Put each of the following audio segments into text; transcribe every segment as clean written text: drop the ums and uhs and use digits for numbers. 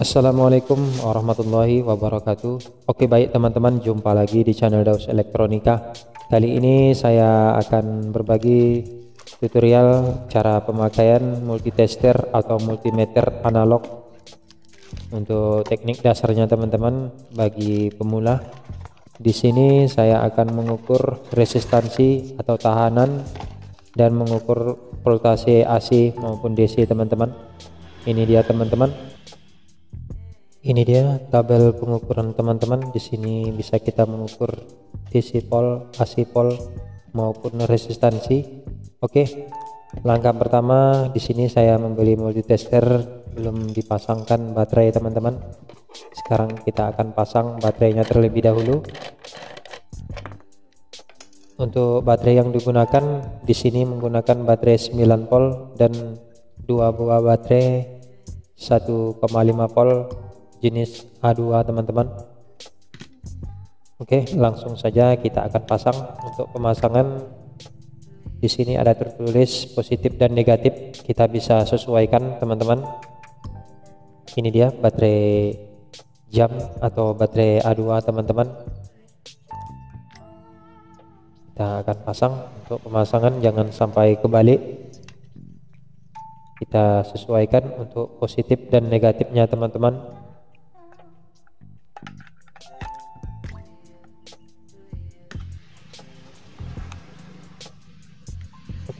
Assalamualaikum warahmatullahi wabarakatuh. Oke, baik teman-teman, jumpa lagi di channel Daus Elektronika. Kali ini saya akan berbagi tutorial cara pemakaian multitester atau multimeter analog untuk teknik dasarnya teman-teman bagi pemula. Di sini saya akan mengukur resistansi atau tahanan dan mengukur voltase AC maupun DC teman-teman. Ini dia teman-teman. Ini dia tabel pengukuran teman-teman. Di sini bisa kita mengukur DC pol, AC pol maupun resistansi. Oke. Langkah pertama di sini saya membeli multitester, belum dipasangkan baterai teman-teman. Sekarang kita akan pasang baterainya terlebih dahulu. Untuk baterai yang digunakan di sini menggunakan baterai 9 volt dan 2 buah baterai 1,5 volt jenis A2 teman-teman. Oke, langsung saja kita akan pasang. Untuk pemasangan di sini ada tertulis positif dan negatif, kita bisa sesuaikan teman-teman. Ini dia baterai jam atau baterai A2 teman-teman. Kita akan pasang. Untuk pemasangan jangan sampai kebalik, kita sesuaikan untuk positif dan negatifnya teman-teman.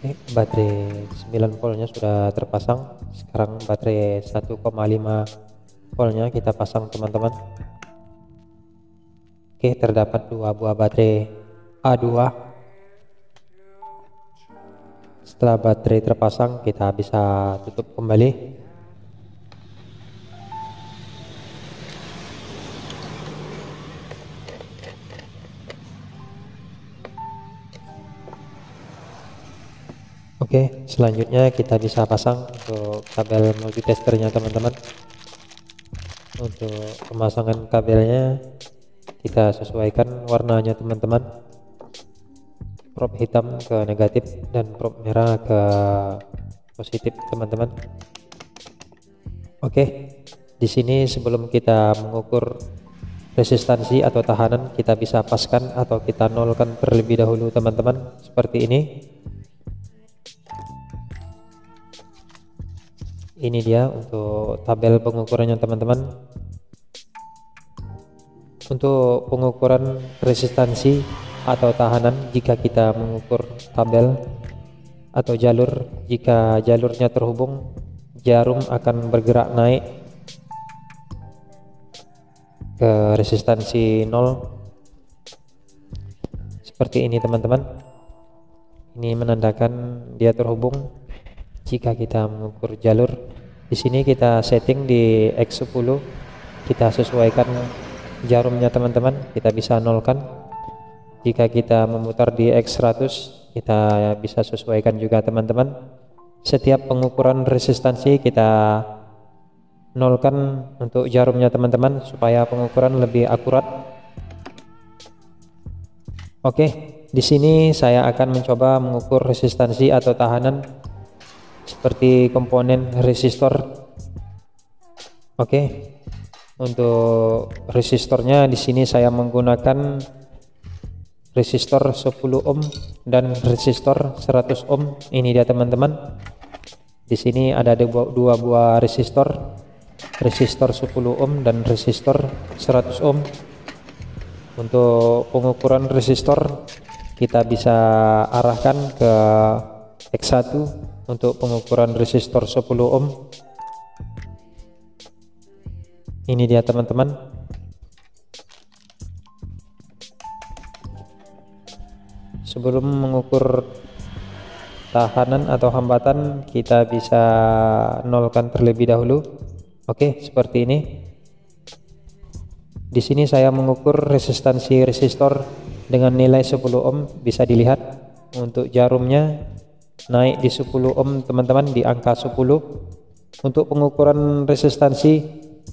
Oke, baterai 9 voltnya sudah terpasang. Sekarang baterai 1,5 voltnya kita pasang teman-teman. Oke, terdapat 2 buah baterai A2. Setelah baterai terpasang, kita bisa tutup kembali. Oke, selanjutnya kita bisa pasang untuk kabel multitesternya teman-teman. Untuk pemasangan kabelnya kita sesuaikan warnanya teman-teman. Prop hitam ke negatif dan prop merah ke positif teman-teman. Oke, di sini sebelum kita mengukur resistansi atau tahanan, kita bisa paskan atau kita nolkan terlebih dahulu teman-teman, seperti ini. Ini dia untuk tabel pengukurannya teman-teman. Untuk pengukuran resistansi atau tahanan, jika kita mengukur tabel atau jalur, jika jalurnya terhubung, jarum akan bergerak naik ke resistansi 0 seperti ini teman-teman. Ini menandakan dia terhubung. Jika kita mengukur jalur, di sini kita setting di X10, kita sesuaikan jarumnya teman-teman, kita bisa nolkan. Jika kita memutar di X100, kita bisa sesuaikan juga teman-teman. Setiap pengukuran resistansi kita nolkan untuk jarumnya teman-teman, supaya pengukuran lebih akurat. Oke, di sini saya akan mencoba mengukur resistansi atau tahanan seperti komponen resistor. Oke, untuk resistornya di sini saya menggunakan resistor 10 ohm dan resistor 100 ohm. Ini dia teman-teman. Di sini ada dua buah resistor 10 ohm dan resistor 100 ohm. Untuk pengukuran resistor kita bisa arahkan ke X1 untuk pengukuran resistor 10 ohm. Ini dia teman-teman. Sebelum mengukur tahanan atau hambatan, kita bisa nolkan terlebih dahulu. Oke, seperti ini. Di sini saya mengukur resistansi resistor dengan nilai 10 ohm, bisa dilihat untuk jarumnya naik di 10 ohm teman-teman, di angka 10. Untuk pengukuran resistansi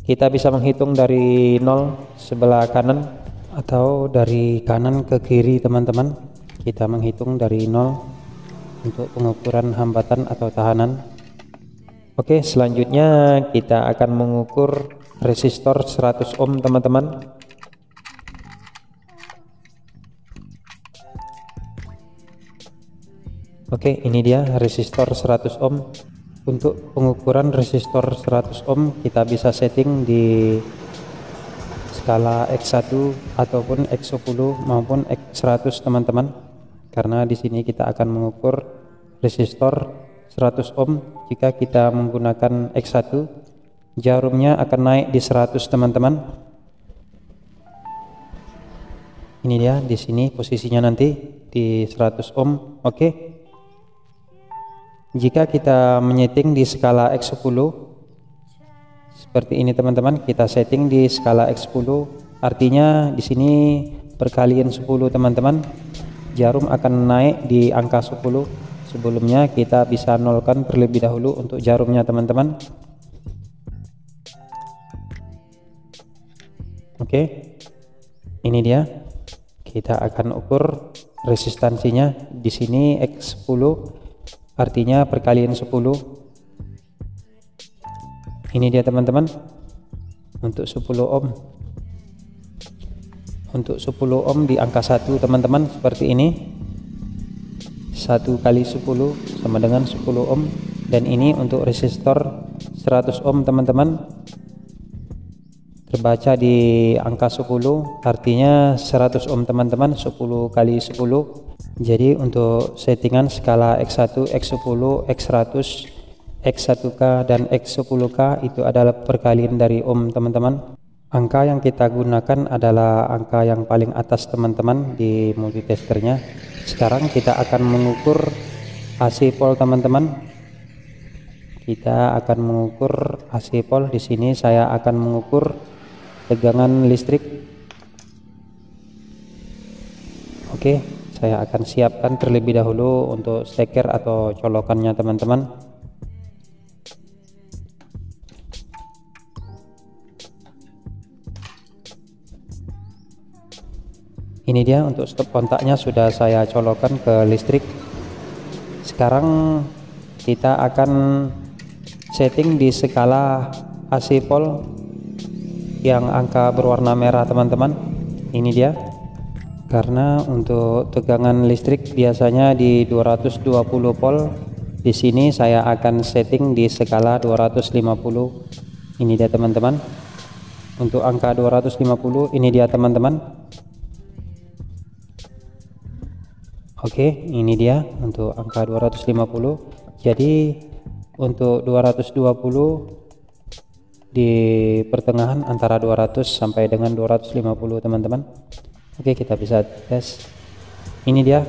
kita bisa menghitung dari 0 sebelah kanan atau dari kanan ke kiri teman-teman. Kita menghitung dari 0 untuk pengukuran hambatan atau tahanan. Oke, selanjutnya kita akan mengukur resistor 100 ohm teman-teman. Oke, ini dia resistor 100 ohm. Untuk pengukuran resistor 100 ohm kita bisa setting di skala X1 ataupun X10 maupun X100 teman-teman. Karena di sini kita akan mengukur resistor 100 ohm. Jika kita menggunakan X1, jarumnya akan naik di 100 teman-teman. Ini dia di sini posisinya nanti di 100 ohm. Oke. Jika kita menyeting di skala X10 seperti ini teman-teman, kita setting di skala X10, artinya di sini perkalian 10 teman-teman, jarum akan naik di angka 10. Sebelumnya kita bisa nolkan terlebih dahulu untuk jarumnya teman-teman. Oke, ini dia. Kita akan ukur resistansinya di sini X10. Artinya perkalian 10. Ini dia teman-teman. Untuk 10 ohm. Untuk 10 ohm di angka 1 teman-teman seperti ini. 1 kali 10 sama dengan 10 ohm. Dan ini untuk resistor 100 ohm teman-teman. Terbaca di angka 10, artinya 100 ohm teman-teman. 10 kali 10. Jadi untuk settingan skala X1, X10, X100, X1K dan X10K itu adalah perkalian dari ohm teman-teman. Angka yang kita gunakan adalah angka yang paling atas teman-teman di multitesternya. Sekarang kita akan mengukur AC pole teman-teman. Kita akan mengukur AC pole. Di sini saya akan mengukur tegangan listrik. Oke, saya akan siapkan terlebih dahulu untuk steker atau colokannya teman-teman. Ini dia untuk stop kontaknya sudah saya colokkan ke listrik. Sekarang kita akan setting di skala AC pole yang angka berwarna merah teman-teman. Ini dia. Karena untuk tegangan listrik biasanya di 220 volt. Di sini saya akan setting di skala 250. Ini dia teman-teman. Untuk angka 250 ini dia teman-teman. Oke, ini dia untuk angka 250. Jadi untuk 220 di pertengahan antara 200 sampai dengan 250 teman-teman. Oke, kita bisa tes. Ini dia.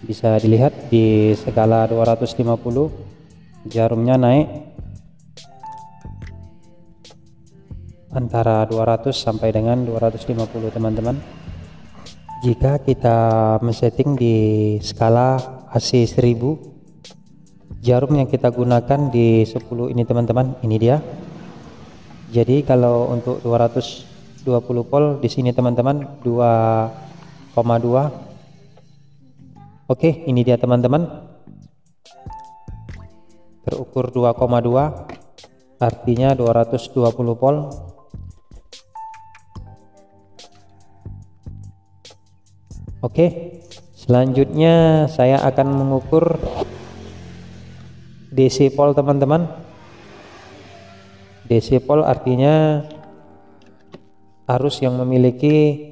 Bisa dilihat di skala 250 jarumnya naik antara 200 sampai dengan 250 teman-teman. Jika kita men-setting di skala AC 1000, jarum yang kita gunakan di 10 ini teman-teman, ini dia. Jadi kalau untuk 220 volt di sini teman-teman 2,2. Oke, ini dia teman-teman. Terukur 2,2 artinya 220 volt. Oke, selanjutnya saya akan mengukur DC pole teman-teman. DC pole artinya arus yang memiliki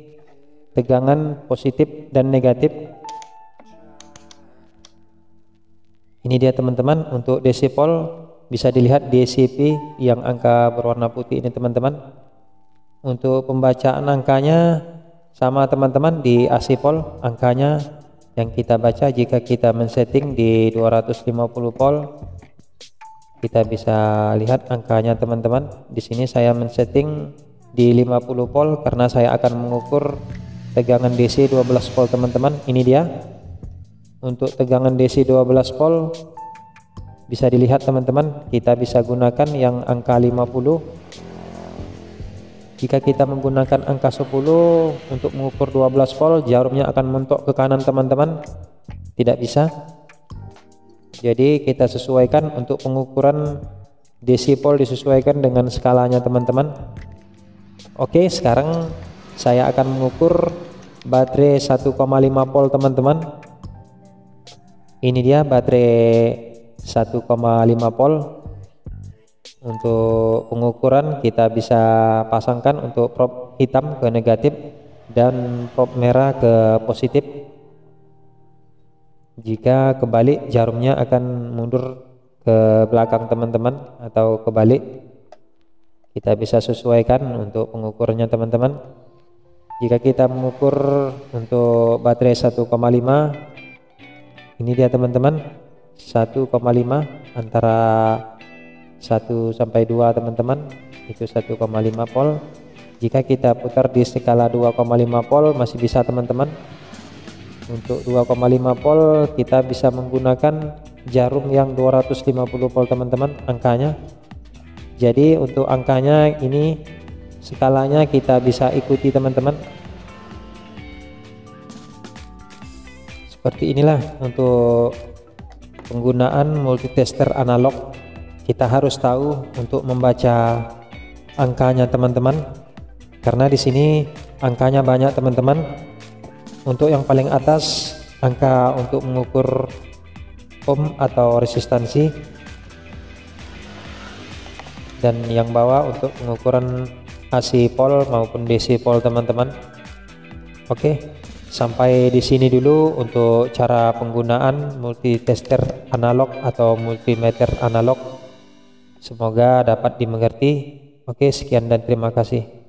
tegangan positif dan negatif. Ini dia teman-teman untuk DC pole, bisa dilihat DCP yang angka berwarna putih ini teman-teman. Untuk pembacaan angkanya sama teman-teman di AC pole, angkanya yang kita baca jika kita men-setting di 250 volt. Kita bisa lihat angkanya teman-teman. Di sini saya men-setting di 50 volt karena saya akan mengukur tegangan DC 12 volt teman-teman. Ini dia untuk tegangan DC 12 volt, bisa dilihat teman-teman, kita bisa gunakan yang angka 50. Jika kita menggunakan angka 10 untuk mengukur 12 volt, jarumnya akan mentok ke kanan teman-teman, tidak bisa. Jadi kita sesuaikan untuk pengukuran Desipol disesuaikan dengan skalanya teman-teman. Oke, sekarang saya akan mengukur baterai 1,5 volt teman-teman. Ini dia baterai 1,5 volt. Untuk pengukuran kita bisa pasangkan untuk prob hitam ke negatif dan prob merah ke positif. Jika kebalik, jarumnya akan mundur ke belakang teman-teman, atau kebalik. Kita bisa sesuaikan untuk pengukurannya teman-teman. Jika kita mengukur untuk baterai 1,5, ini dia teman-teman, 1,5 antara 1 sampai 2 teman-teman, itu 1,5 volt. Jika kita putar di skala 2,5 volt masih bisa teman-teman. Untuk 2,5 volt kita bisa menggunakan jarum yang 250 volt teman-teman angkanya. Jadi untuk angkanya ini skalanya kita bisa ikuti teman-teman. Seperti inilah untuk penggunaan multitester analog. Kita harus tahu untuk membaca angkanya teman-teman, karena di sini angkanya banyak teman-teman. Untuk yang paling atas angka untuk mengukur ohm atau resistansi, dan yang bawah untuk pengukuran AC pol maupun DC pol teman-teman. Oke, sampai di sini dulu untuk cara penggunaan multitester analog atau multimeter analog. Semoga dapat dimengerti. Oke, sekian dan terima kasih.